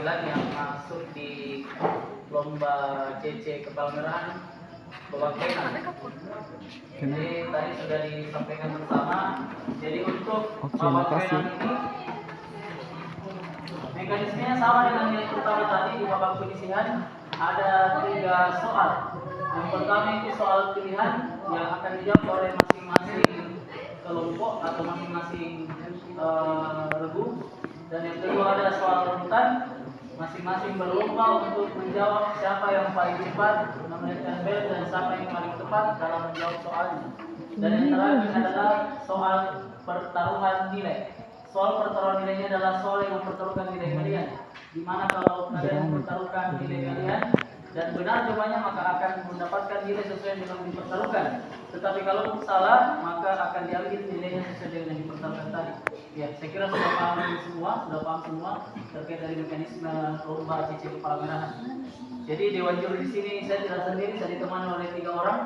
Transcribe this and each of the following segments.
yang masuk di lomba CC Kepalmerahan Babak Final. Jadi tadi sudah disampaikan bersama. Jadi untuk Babak Final ini mekanismenya sama dengan yang pertama tadi di babak penyisihan. Ada 3 soal. Yang pertama itu soal pilihan yang akan dijawab oleh masing-masing kelompok atau masing-masing regu. Dan yang kedua ada soal rebutan. Masing-masing berlomba untuk menjawab siapa yang paling cepat memenangkan bel dan siapa yang paling tepat dalam menjawab soalnya. Dan yang terakhir adalah soal pertaruhan nilai. Soal pertaruhan nilainya adalah soal yang mempertaruhkan nilai kalian. Dimana kalau kalian mempertaruhkan nilai kalian dan benar jawabannya maka akan mendapatkan nilai sesuai dengan yang dipertaruhkan. Tetapi kalau salah maka akan diambil nilainya sesuai dengan yang dipertaruhkan tadi. Ya, saya kira sudah paham semua terkait dari mekanisme lomba CC Kepalmerahan. Jadi Dewan Juri di sini saya tidak sendiri, saya ditemani oleh 3 orang.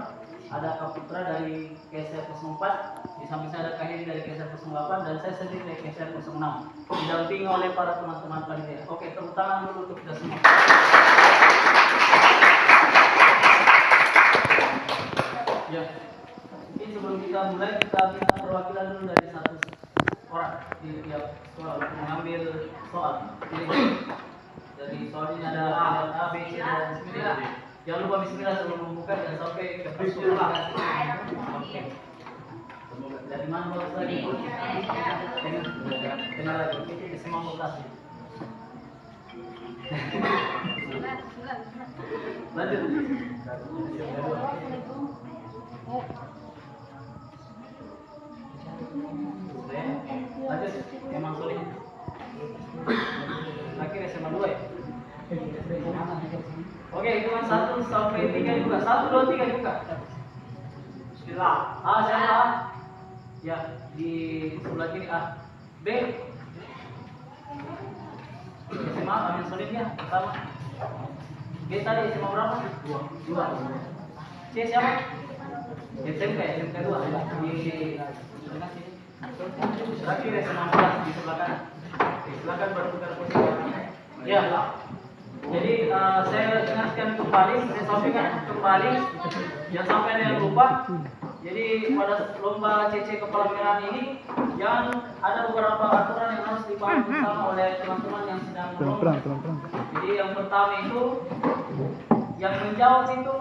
Ada Kak Putra dari KSR 04, di samping saya ada Kak Hedi dari KSR 08 dan saya sendiri dari KSR 06. Didampingi oleh para teman-teman panitia. Oke, tepuk tangan dulu untuk kita semua. Ya, mungkin sebelum kita mulai kita minta perwakilan dulu dari satu orang di tiap sekolah untuk mengambil soal. Dari soal ini ada A, B, C, dan Bismillah. Jangan lupa Bismillah sebelum membuka dan sampai ke persoalan. Dari mana mau tadi? Kenal lagi. Kita semua mau kasih. Lanjut. Lanjut, emang sulit. Akhirnya SMA 2 ya? Oke, hitungan 1 sampai 3 dibuka. 1, 2, 3 dibuka. Bismillah. A, siapa A? Ya, di sebelah kiri A. B. SMA, amin sulit ya, pertama. B tadi SMA berapa? 2. C siapa? SMK, SMK 2. Di tengah sini. Terakhir SMA 14 di sebelah kanan. Di sebelah kanan bertukar posisi. Ya, jadi saya ingatkan kembali, saya sampaikan kembali, jangan sampai ada yang lupa. Jadi pada lomba CC Kepalmerahan ini, jangan ada beberapa aturan yang harus dipahami bersama oleh teman-teman yang sedang berlomba. Jadi yang pertama itu, yang menjawab itu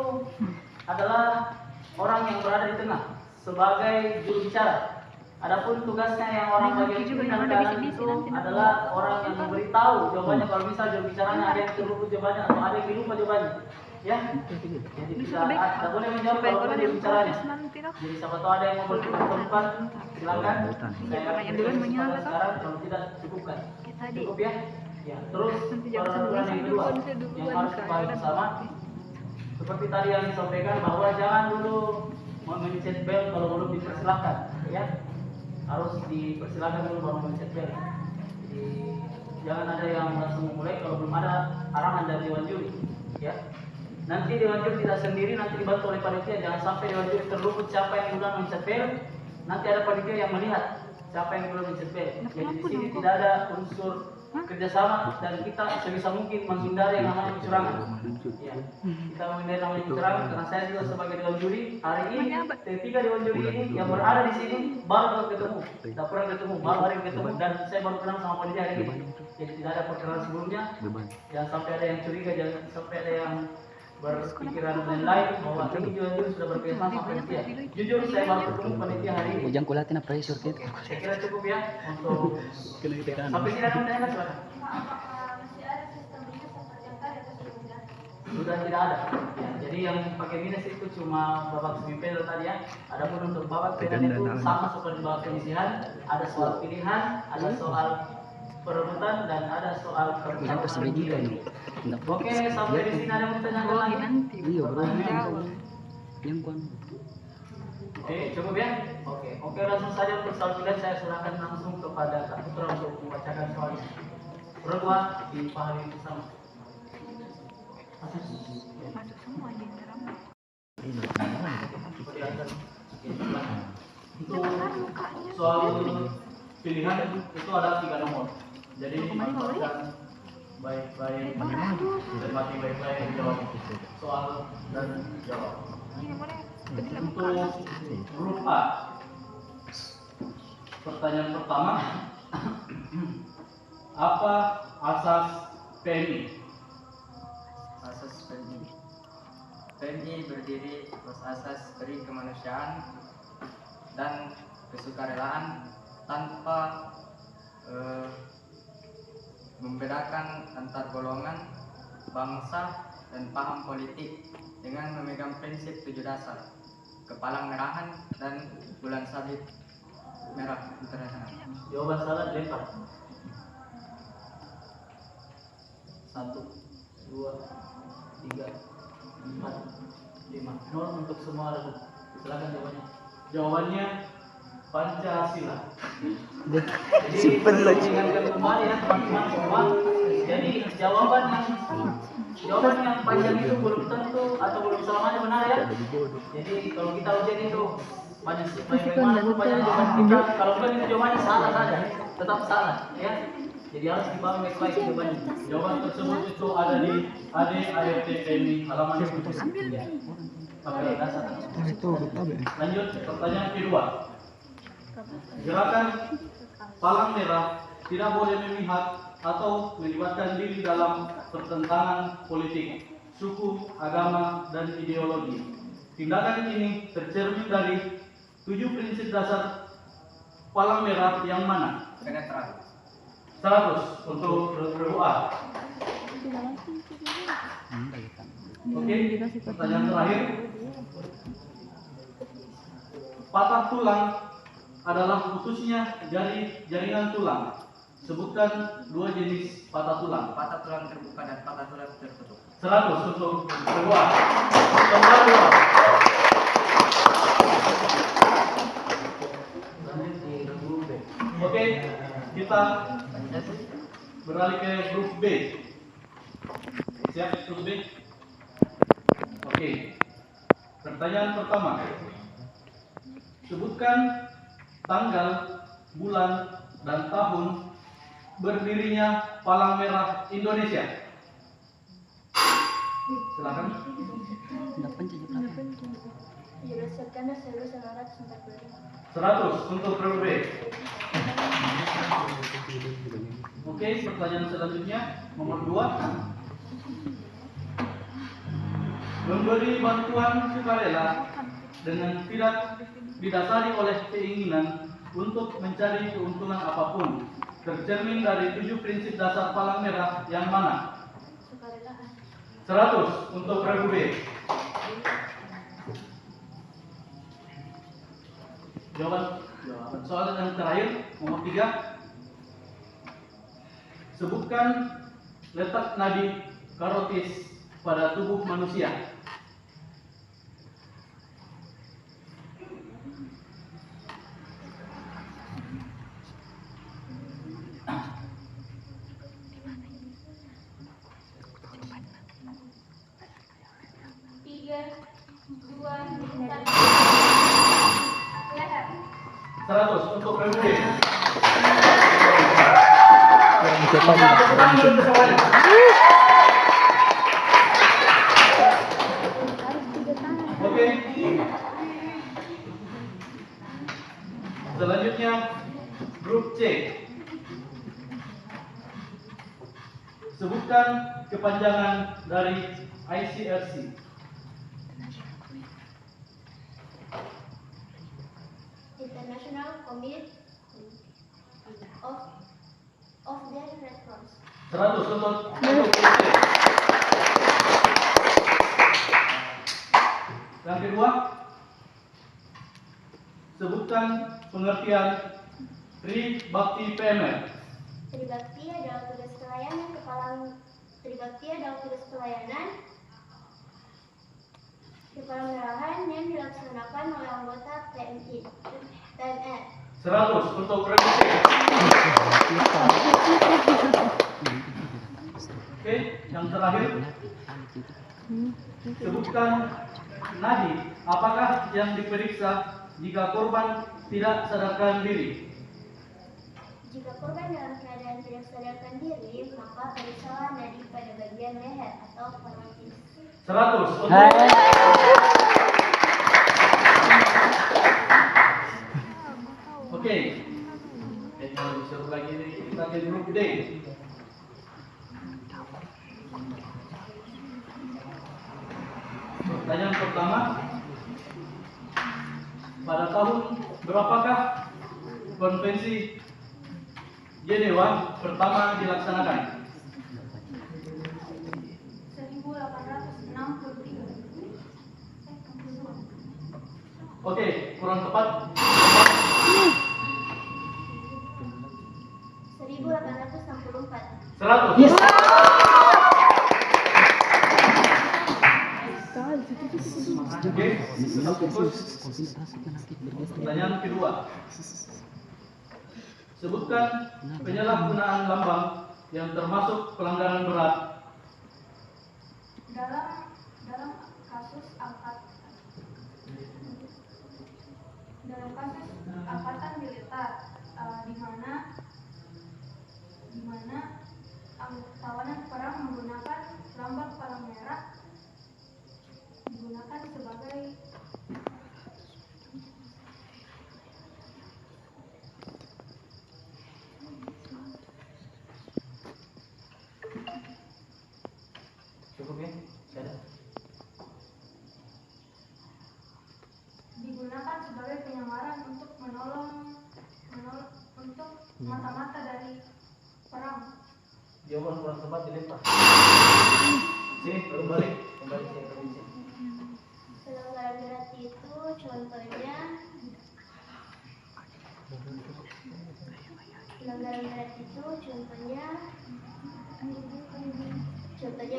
adalah orang yang berada di tengah sebagai juru bicara. Adapun tugasnya yang orang bagian kiri dan kanan itu adalah orang yang memberitahu jawabannya. Kalau misal juru bicaranya ada yang terluput jawabannya atau ada yang lupa jawabannya, ya. Jadi tidak boleh menjawab kalau ada juru bicaranya. Jadi siapa tahu ada yang mau bertukar-tukar, silakan. Saya sekarang kalau tidak cukupkan. Cukup ya. Ya. Terus peraturan yang kedua yang harus dipahami bersama, seperti tadi yang disampaikan bahwa jangan dulu memencet bel kalau belum dipersilakan, ya. Harus dipersilakan dulu baru mencet bel. Jadi jangan ada yang langsung memulai kalau belum ada arahan dari Dewan Juri, ya. Nanti Dewan Juri tidak sendiri, nanti dibantu oleh panitia. Jangan sampai Dewan Juri terluput siapa yang duluan mencet bel. Nanti ada panitia yang melihat siapa yang duluan mencet bel. Jadi di sini tidak ada unsur kerjasama dan kita sebisa mungkin menghindari yang namanya kecurangan. Ya. Kita menghindari namanya kecurangan karena saya juga sebagai Dewan Juri hari ini, ketiga Dewan Juri ini yang berada di sini baru ketemu, tidak pernah ketemu, baru hari ini ketemu dan saya baru kenal sama panitia hari ini. Jadi tidak ada perkenalan sebelumnya. Jangan sampai ada yang curiga, jangan sampai ada yang berpikiran lain bahwa ini Dewan Juri sudah berkesan sama panitia. Jujur saya baru ketemu panitia hari ini. Ujang kulatin apa pressure kita. Saya kira cukup ya untuk sampai sini ada pertanyaan silakan. Sudah tidak ada. Ya, jadi yang pakai minus itu cuma babak semifinal tadi ya. Adapun untuk babak final itu sama seperti babak penyisihan, ada soal pilihan, ada soal perebutan dan ada soal persaingan. Oke, sampai di sini ada yang bertanya lagi nanti. Iya, bro. Yang kon. Cukup ya? Oke, langsung saja untuk soal pilihan saya serahkan langsung kepada Kak Putra untuk membacakan soalnya. Berdua dipahami bersama. Masuk semua di dalam. Itu soal pilihan itu ada 3 nomor. Jadi dimanfaatkan baik-baik, cermati baik-baik jawab soal dan jawab. Ini boleh. Untuk grup A, pertanyaan pertama, apa asas PMI? Asas PMI. PMI berdiri atas asas peri kemanusiaan dan kesukarelaan tanpa membedakan antar golongan, bangsa, dan paham politik dengan memegang prinsip 7 dasar, kepalang merahan dan bulan sabit merah internasional. Jawaban salah dilempar. 1, 2, 3, 4, 5. 0 untuk semua lagu. Silakan jawabannya. Jawabannya Pancasila. Jadi ingatkan kembali ya teman-teman semua. Jadi jawaban yang panjang itu belum tentu atau belum selamanya benar ya. Jadi kalau kita ujian itu banyak jawaban kita. Kalau bukan itu jawabannya salah saja, tetap salah ya. Jadi harus dipahami baik-baik jawabannya. Jawaban tersebut itu ada di ADART PMI halaman 79. Pakai dasar. Lanjut pertanyaan kedua. Gerakan Palang Merah tidak boleh memihak atau melibatkan diri dalam pertentangan politik, suku, agama, dan ideologi. Tindakan ini tercermin dari 7 prinsip dasar Palang Merah yang mana? Penetral. 100 untuk grup A. Oke, pertanyaan terakhir. Patah tulang adalah putusnya jaringan tulang. Sebutkan 2 jenis patah tulang. Patah tulang terbuka dan patah tulang tertutup. 100 untuk kedua. Nomor 2. Oke, kita beralih ke grup B. Siap grup B? Oke. Pertanyaan pertama. Sebutkan tanggal, bulan, dan tahun berdirinya Palang Merah Indonesia. Silakan. 17 September 1945. 100 untuk grup B. Oke, pertanyaan selanjutnya nomor 2. Memberi bantuan sukarela dengan tidak didasari oleh keinginan untuk mencari keuntungan apapun tercermin dari 7 prinsip dasar Palang Merah yang mana? Sukarelaan. 100 untuk regu B. Jawaban soal yang terakhir nomor 3. Sebutkan letak nadi karotis pada tubuh manusia. Leher. 100 untuk regu B. Oke. Selanjutnya grup C. Sebutkan kepanjangan dari ICRC. International Committee of the Red Cross. 100 untuk grup C. Yang kedua, sebutkan pengertian Tri Bakti PMR. Tribakti adalah tugas pelayanan kepala merahan yang dilaksanakan oleh anggota PMR. 100 untuk regu C. Oke, yang terakhir, sebutkan nadi apakah yang diperiksa jika korban tidak sadarkan diri. Jika korban dalam keadaan tidak sadarkan diri, maka periksalah nadi pada bagian leher atau parotis. 100 untuk Oke. Kalau disuruh lagi kita ke grup D. Pertanyaan pertama, pada tahun berapakah konvensi Jenewa pertama dilaksanakan? 1863. Oke, kurang tepat. 1864. 100. Yes. Oke, fokus. Pertanyaan kedua. Sebutkan penyalahgunaan lambang yang termasuk pelanggaran berat. dalam kasus angkatan militer di mana tawanan perang menggunakan lambang palang merah digunakan sebagai Cukup ya? digunakan sebagai penyamaran untuk untuk mata-mata dari perang. Jawaban kurang tepat dilempar. Sini, kembali sini. Pelanggaran berat itu contohnya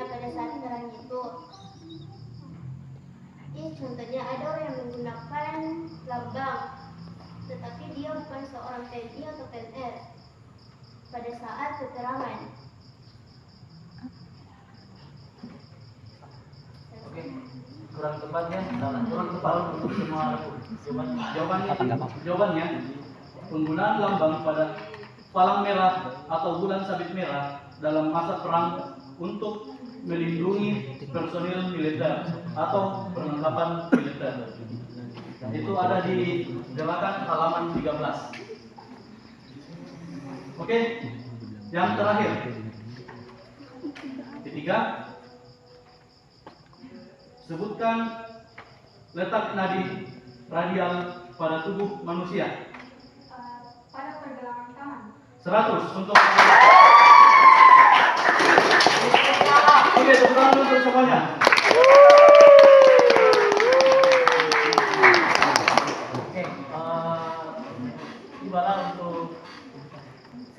pada saat perang itu. Contohnya ada orang yang menggunakan lambang, tetapi dia bukan seorang TNI atau PNS pada saat peperangan. Oke, kurang tepat ya, kurang tepat untuk semua jawabannya penggunaan lambang pada palang merah atau bulan sabit merah dalam masa perang untuk melindungi personil militer atau perlengkapan militer. Itu ada di gerakan halaman 13. Oke, yang terakhir. Ketiga, sebutkan letak nadi radial pada tubuh manusia. Pada pergelangan tangan. 100 untuk. Oke, tepuk tangan untuk semuanya. Oke, tibalah untuk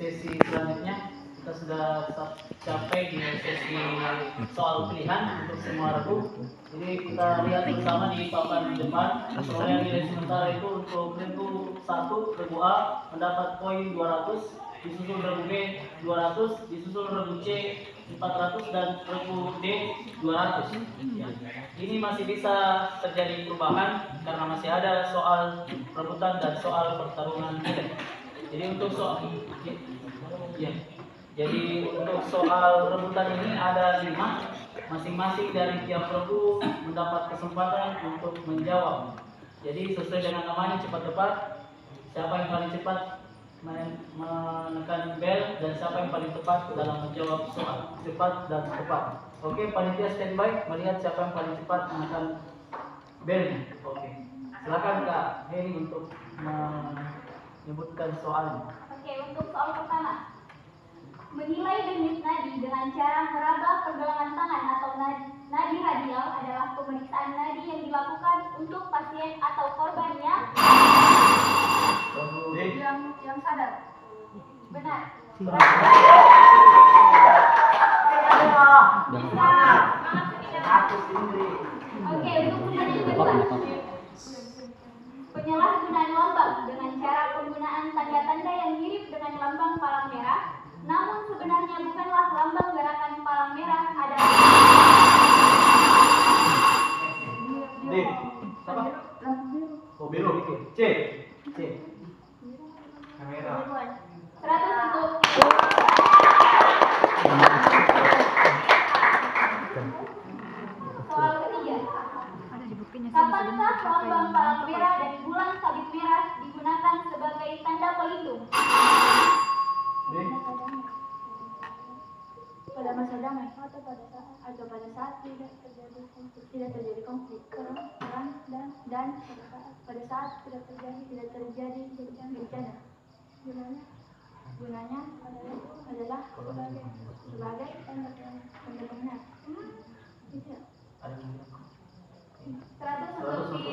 sesi selanjutnya. Kita sudah capai di sesi soal pilihan untuk semua regu. Jadi kita lihat bersama di papan depan. Perolehan nilai sementara itu untuk regu 1, regu A mendapat poin 200, disusul regu B 200, disusul regu C 400 dan regu D 200. Ini masih bisa terjadi perubahan karena masih ada soal rebutan dan soal pertarungan nilai. Jadi untuk soal rebutan ini ada 5, masing-masing dari tiap regu mendapat kesempatan untuk menjawab. Jadi sesuai dengan namanya cepat tepat, siapa yang paling cepat menekan bel dan siapa yang paling tepat dalam menjawab soal cepat dan tepat. Oke, panitia standby melihat siapa yang paling cepat menekan belnya. Oke, silakan Kak Heri untuk menyebutkan soalnya. Oke, untuk soal pertama, menilai denyut nadi dengan cara meraba pergelangan tangan atau nadi radial adalah pemeriksaan nadi yang dilakukan untuk pasien atau korbannya Yang sadar. benar. Oke, untuk pertanyaan kedua, penyalahgunaan lambang dengan cara penggunaan tanda-tanda yang mirip dengan lambang palang merah, namun sebenarnya bukanlah lambang gerakan palang merah adalah D. Siapa? Oh, biru. C. Kamera. 100 pada masa damai atau pada saat tidak terjadi konflik perang dan pada saat tidak terjadi bencana. Gunanya adalah sebagai pendengar. Gitu. 100 untuk di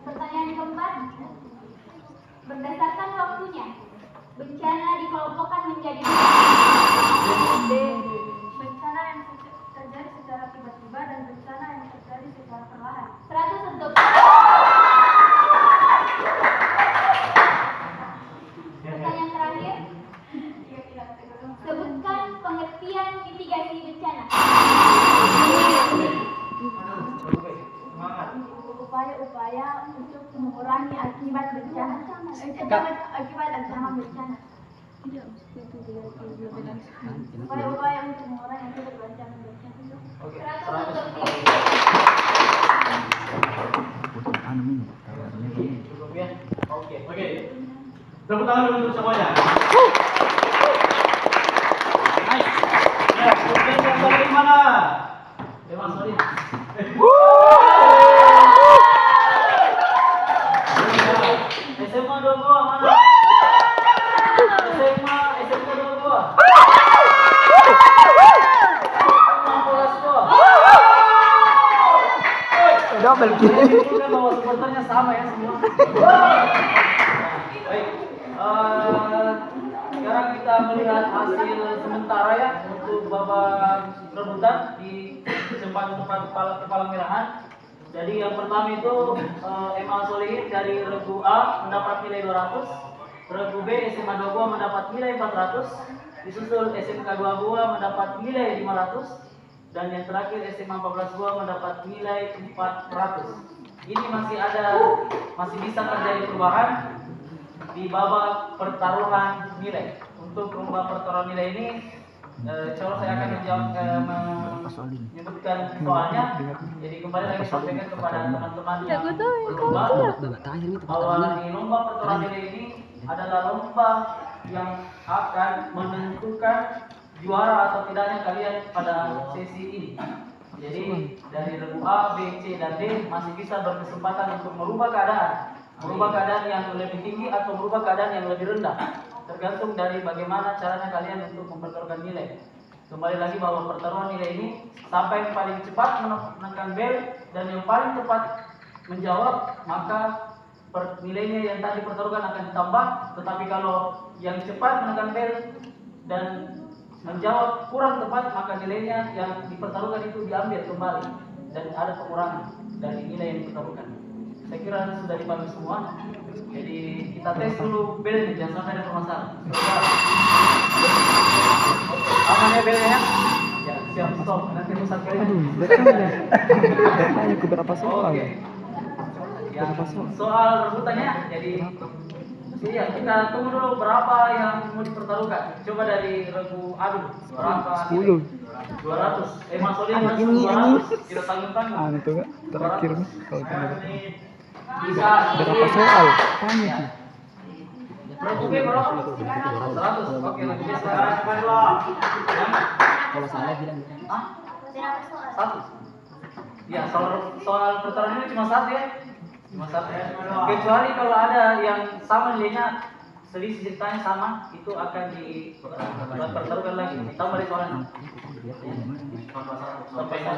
Pertanyaan keempat, berdasarkan waktunya, bencana dikelompokkan menjadi Bencana yang terjadi secara tiba-tiba dan bencana yang terjadi secara perlahan. 100 untuk pertanyaan terakhir, sebutkan pengertian mitigasi bencana. Upaya-upaya untuk mengurangi akibat bencana. Akibat ancaman bencana. Upaya-upaya untuk mengurangi akibat ancaman bencana. 100 untuk di Cukup ya? Oke. Tepuk tangan dulu untuk semuanya. Nice. Ya, kemudian yang dari mana? Mas Solin. SMA 22 mana? SMA 22. Double kill. Itu kan bahwa supporternya sama ya semua. Baik. Sekarang kita melihat hasil sementara ya untuk babak rebutan di kesempatan kepala merahan. Jadi yang pertama itu Emal Solihin dari Regu A mendapat nilai 200, Regu B SMA 22 mendapat nilai 400, disusul SMK 22 mendapat nilai 500, dan yang terakhir SMA 14 mendapat nilai 400. Ini masih bisa terjadi perubahan di babak pertaruhan nilai. Untuk babak pertaruhan nilai ini, saya akan menyebutkan soalnya. Jadi kembali lagi sampaikan kepada teman-teman yang berlomba bahwa di lomba pertaruhan nilai ini adalah lomba yang akan menentukan juara atau tidaknya kalian pada sesi ini. Jadi dari regu A, B, C, dan D masih bisa berkesempatan untuk merubah keadaan yang lebih tinggi atau merubah keadaan yang lebih rendah, tergantung dari bagaimana caranya kalian untuk mempertaruhkan nilai. Kembali lagi bahwa pertaruhan nilai ini sampai yang paling cepat menekan bel dan yang paling tepat menjawab, maka nilainya yang tadi dipertaruhkan akan ditambah. Tetapi kalau yang cepat menekan bel dan menjawab kurang tepat, maka nilainya yang dipertaruhkan itu diambil kembali dan ada pengurangan dari nilai yang dipertaruhkan. Saya kira sudah dipahami semua. Jadi kita tes dulu belnya, jangan sampai ada permasalahan. Aman ya belnya? Ya, siap, stop. Nanti rusak kalian. Tanya ke berapa soal? Oke. Ya, soal rebutannya, jadi iya, kita tunggu dulu berapa yang mau dipertaruhkan. Coba dari regu adu berapa? 10. 200. Mas Solin Anak langsung ini 200. Tidak tanggung-tanggung. Itu enggak terakhir nih kalau tanya. Bisa. Berapa soal? Tanya sih. Regu B berapa? 100. Oke, regu B sekarang coba. Kalau salah bilang. Hah? Berapa soal? 1. Ya, soal pertaruhan ini cuma 1 ya. Cuma 1 ya. Kecuali kalau ada yang sama nilainya, selisih ceritanya sama, itu akan dipertaruhkan lagi. Ditambah dari soalnya.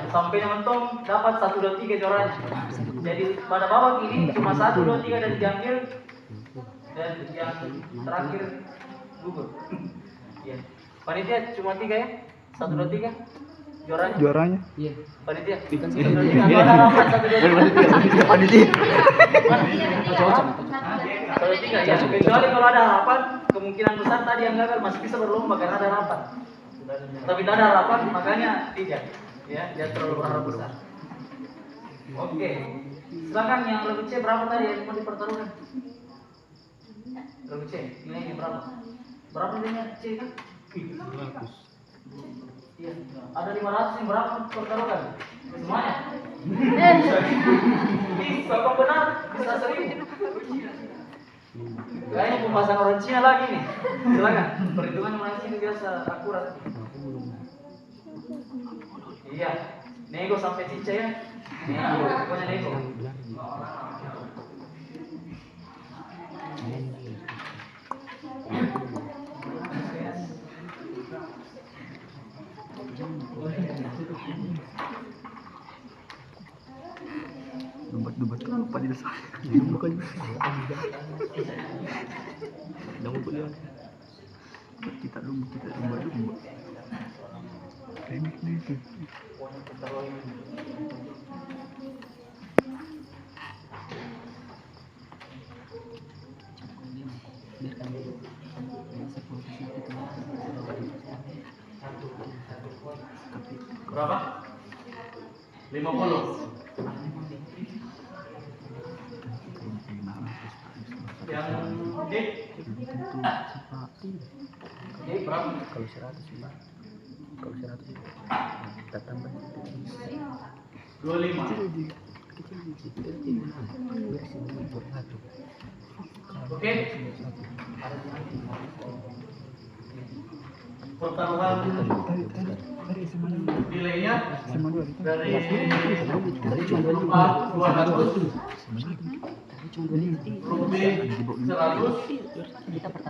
Sampai yang mentok dapat 1, 2, 3 corannya. Jadi pada babak ini cuma 1, 2, 3 dan diambil, dan yang terakhir gugur. Ya. Panitia cuma 3 ya? 1, 2, 3 juaranya? Iya. Panitia? Bukan sih. Ada harapan 1, 2, 3. Panitia. Kalau 3 ya. Kecuali kalau ada harapan, kemungkinan besar tadi yang gagal masih bisa berlomba karena ada harapan. Tapi tidak ada harapan, makanya 3. Ya, jangan terlalu berharap besar. Oke. Silakan yang regu C berapa tadi yang mau dipertaruhkan? Regu C, nilainya berapa? Berapa nilainya C kan? 100. Iya. Ada 500 yang berapa dipertaruhkan? Semuanya? Bisa kok benar, bisa 1000. pembahasan orang Cina lagi nih. Silakan. Perhitungan orang Cina biasa akurat. Iya. Nego sampai cincin ya. Nego, pokoknya nego. Debat apa di desa? Bukan jangan kuliah. Kita domba. Remik nih itu. Berapa? 50. Yang D? D berapa? Kalau 100 kita tambah 25. Oke. Pertaruhan nilainya dari 4 200 Rupiah 100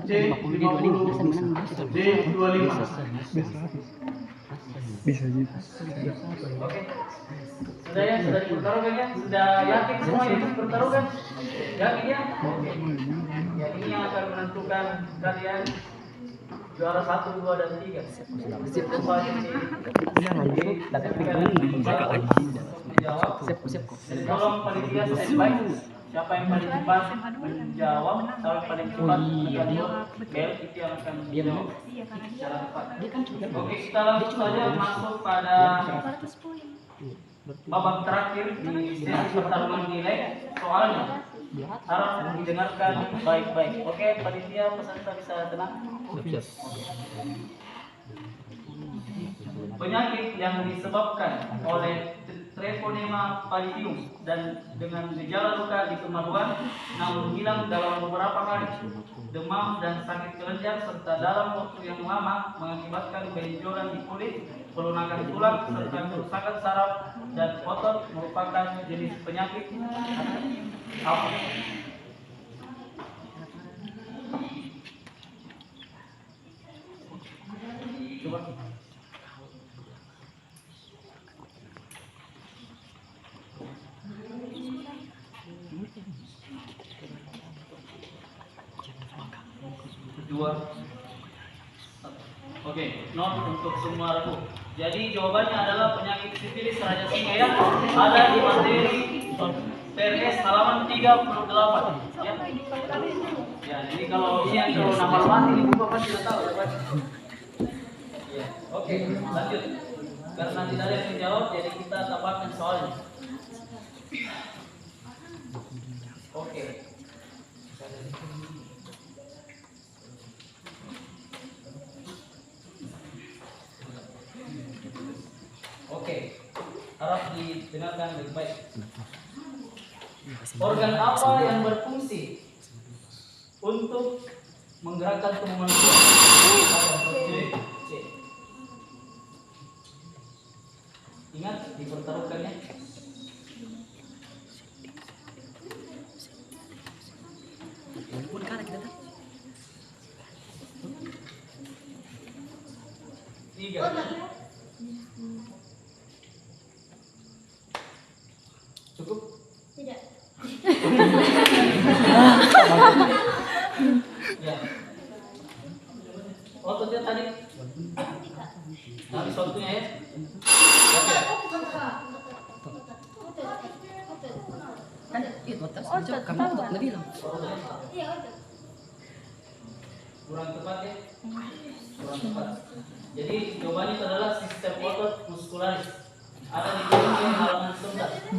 C 50 D 25. bisa gitu. Oke. Sudah ya, sudah dipertaruhkan ya? Sudah yakin semua itu dipertaruhkan? Yakin ya? Oke. Ya, ini yang akan menentukan kalian juara 1, 2, dan 3. Jadi tolong panitia standby. Siapa yang paling cepat menjawab, siapa yang paling cepat menjawab, bel itu yang akan menjawab secara cepat. Oke, kita langsung saja masuk pada babak terakhir di sesi pertarungan nilai. Soalnya harap didengarkan baik-baik. Oke, panitia peserta bisa tenang. Penyakit yang disebabkan oleh treponema pallidum dan dengan gejala luka di kemaluan namun hilang dalam beberapa hari, demam dan sakit kelenjar serta dalam waktu yang lama mengakibatkan benjolan di kulit, pelunakan tulang serta kerusakan saraf dan otot merupakan jenis penyakit apa? Coba. Dua. Oke, not untuk semua ragu. Jadi jawabannya adalah penyakit sifilis raja singa ya. Ada di materi PRS halaman 38. Ya. Ya, jadi kalau ini kalau nama mati ini buku pasti sudah tahu ya, Pak. Ya. Oke, lanjut. Karena tidak ada yang menjawab, jadi kita tambahkan soalnya. Oke. Oke, harap didengarkan baik-baik. Organ apa yang berfungsi untuk menggerakkan tubuh manusia? C. Ingat dipertaruhkannya. Tiga. Cukup? Tidak. Ya. Ototnya tadi. Habis waktunya ya. Oke. Kan itu otot kamu otot lebih lah. Iya, otot. Kurang tepat ya? Kurang tepat. Jadi jawabannya itu adalah sistem otot muskularis. Ada di buku halaman 11.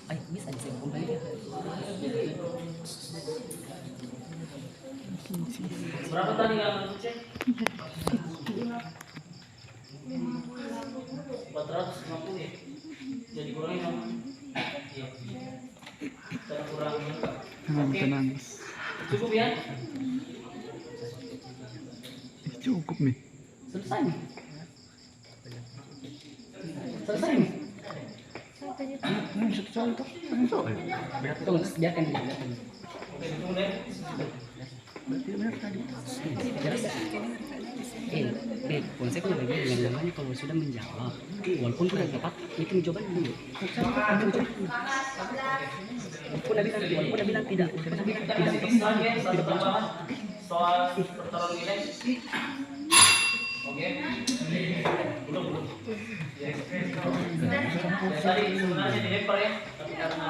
Ayo bisa disebut kembali ya. Berapa tadi yang cek? 450 ya? Jadi kurangnya 6. Iya. kurang lengkap. Tenang, Oke, tenang. cukup ya. Cukup nih. Selesai nih. Selesai nih. Satu soal itu. Soal. Tunggu, biarkan dulu. Biarkan. Oke, tunggu deh. Berarti benar tadi. Konsep yang berbeda dengan namanya kalau sudah menjawab, walaupun kurang tepat, itu jawaban dulu. Walaupun Nabi bilang tidak, Kita kasih lagi ya, satu tambahan soal pertarungan nilai. Oke. Belum. Ya. Tadi sebenarnya dilempar ya, tapi karena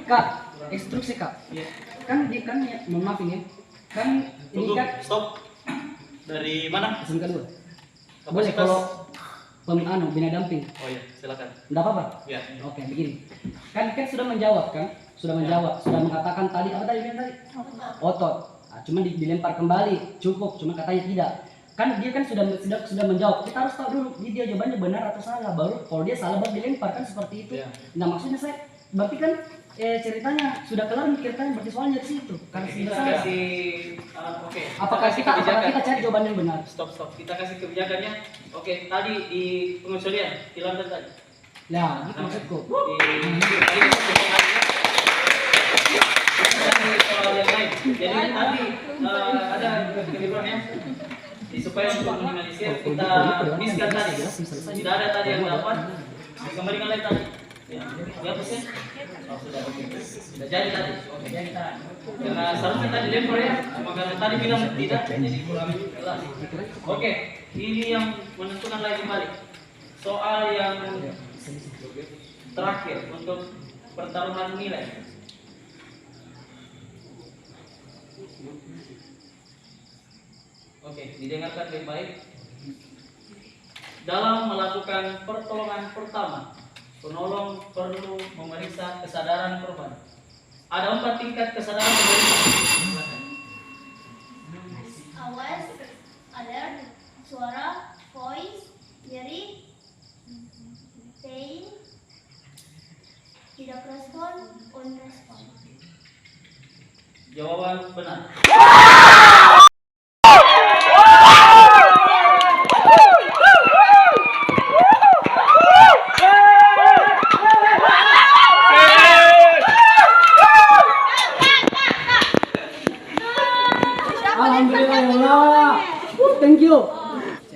Kak, instruksi Kak. ya. Kan dia kan ya, mohon maaf ini. Kan ini Tunggu, kan stop. Dari mana? SMK 2. Boleh Kapasitas. kalau bina damping. Oh iya, silakan. Enggak apa-apa. Ya. Oke, begini. Kan sudah menjawab kan? Sudah menjawab, sudah mengatakan tadi apa tadi bilang tadi? Otot. Nah, cuma dilempar kembali, cukup, cuma katanya tidak. Kan dia kan sudah menjawab. Kita harus tahu dulu dia jawabannya benar atau salah, baru kalau dia salah baru dilempar kan seperti itu. Ya. Nah, maksudnya saya berarti kan ceritanya sudah kelar ceritanya berarti soalnya di situ. Karena Kita sudah salah. kasih oke. Apakah kita cari jawaban yang benar? Stop. Kita kasih kebijakannya. Oke, tadi di pengecualian dilantar tadi. Nah, gitu maksudku. Di soal yang lain. Jadi tadi ada kekeliruannya. Supaya untuk minimalisir kita miskan tadi. Tidak ada tadi yang dapat. Dikembalikan lagi tadi. Ya, dihapus ya. Oh, sudah oke. Sudah jadi tadi. Oke, jadi tadi. Karena seharusnya tadi lempar ya. Cuma karena tadi bilang tidak, jadi kurang jelas. Oke, ini yang menentukan lagi kembali. Soal yang terakhir untuk pertarungan nilai. Oke, didengarkan baik-baik. Dalam melakukan pertolongan pertama, penolong perlu memeriksa kesadaran korban. Ada 4 tingkat kesadaran pemeriksa. Awas, alert, suara, voice, nyeri, pain, tidak respon, on respon. Jawaban benar. Alhamdulillah ya Allah. Thank you.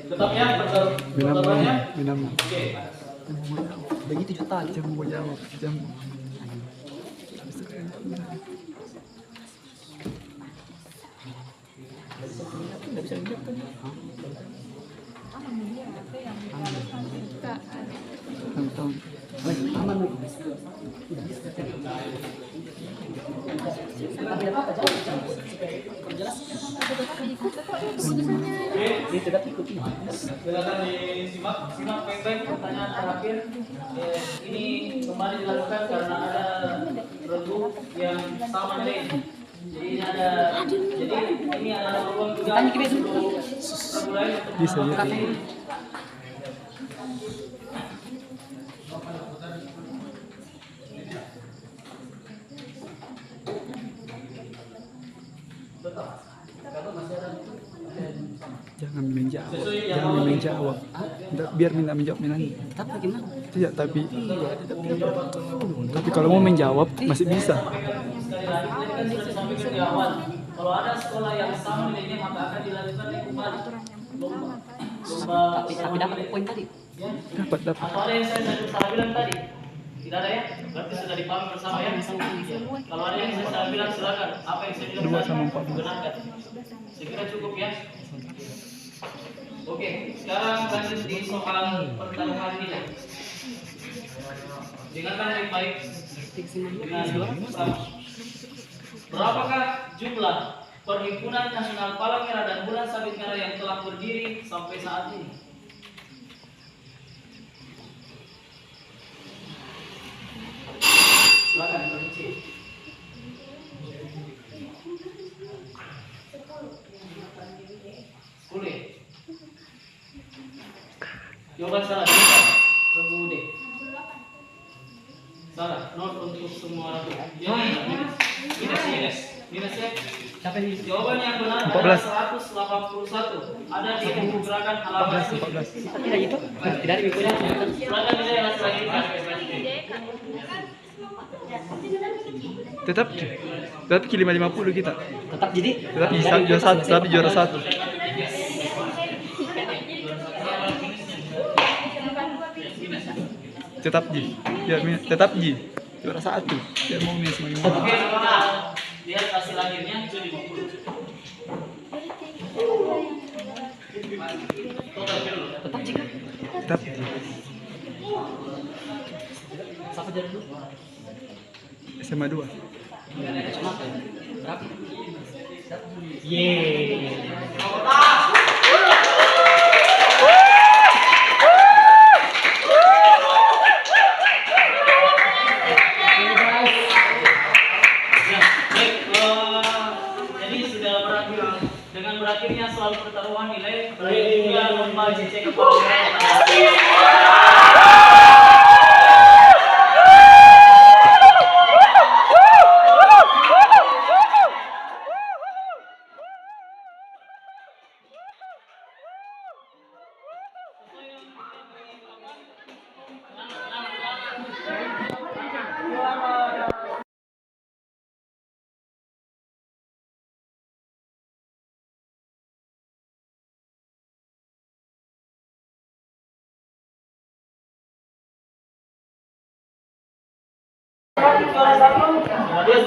Tetap ya pertarungannya. Minum. Oke. Begitu juta. Jam mau jawab. Jam. Tentang. Aman lagi. Tapi apa jawab? Jelas. Dia tidak ikuti. Silakan disimak baik-baik pertanyaan terakhir. Ini kembali dilakukan karena ada regu yang sama nilainya. Jadi ini adalah peluang juga untuk regu lain untuk Bisa ya. Jangan menjawab. Jangan menjawab. Biar minta menjawab lagi. Tapi gimana? Tidak, tapi kalau mau menjawab masih bisa. sekali lagi tadi kan sudah disampaikan di awal. Kalau ada sekolah yang sama nilainya maka akan dilakukan kembali lomba. Tapi dapat poin tadi. Ya. Dapat. Atau ada yang saya salah bilang tadi? Tidak ada ya? Berarti sudah dipahami bersama ya? Kalau ada yang saya salah bilang silakan. Apa yang saya bilang 2 sama tadi 4. benarkan. Saya kira cukup ya. Oke, sekarang lanjut di soal pertarungan nilai. Dengarkan baik-baik. Dengan pertama. Berapakah jumlah Perhimpunan Nasional Palang Merah dan Bulan Sabit Merah yang telah berdiri sampai saat ini? Silakan berinci. 10 ya? Jawaban salah, Regu D. Salah, 0 untuk semua regu. Jadi Siapa yang Jawaban yang benar 14. adalah 181. Ada di buku gerakan halaman 14. tidak itu? Tidak ada mikunya. Silakan nilai hasil selanjutnya. Tetap Ki 550 kita. Tetap jadi. Tetap juara satu, tapi juara satu. Tetap Ji. Biar tetap Ji. Juara satu. Biar mau nih semakin Oke, mahal. sekarang lihat hasil akhirnya itu 50. Tetap jika. Tetap Ji. Siapa jadi dulu? SMA 2. Berapa? Yeay. Ya, baik. Jadi sudah berakhir dengan berakhirnya soal pertaruhan nilai berakhir juga lomba JC kepala daerah. Juara satu, dia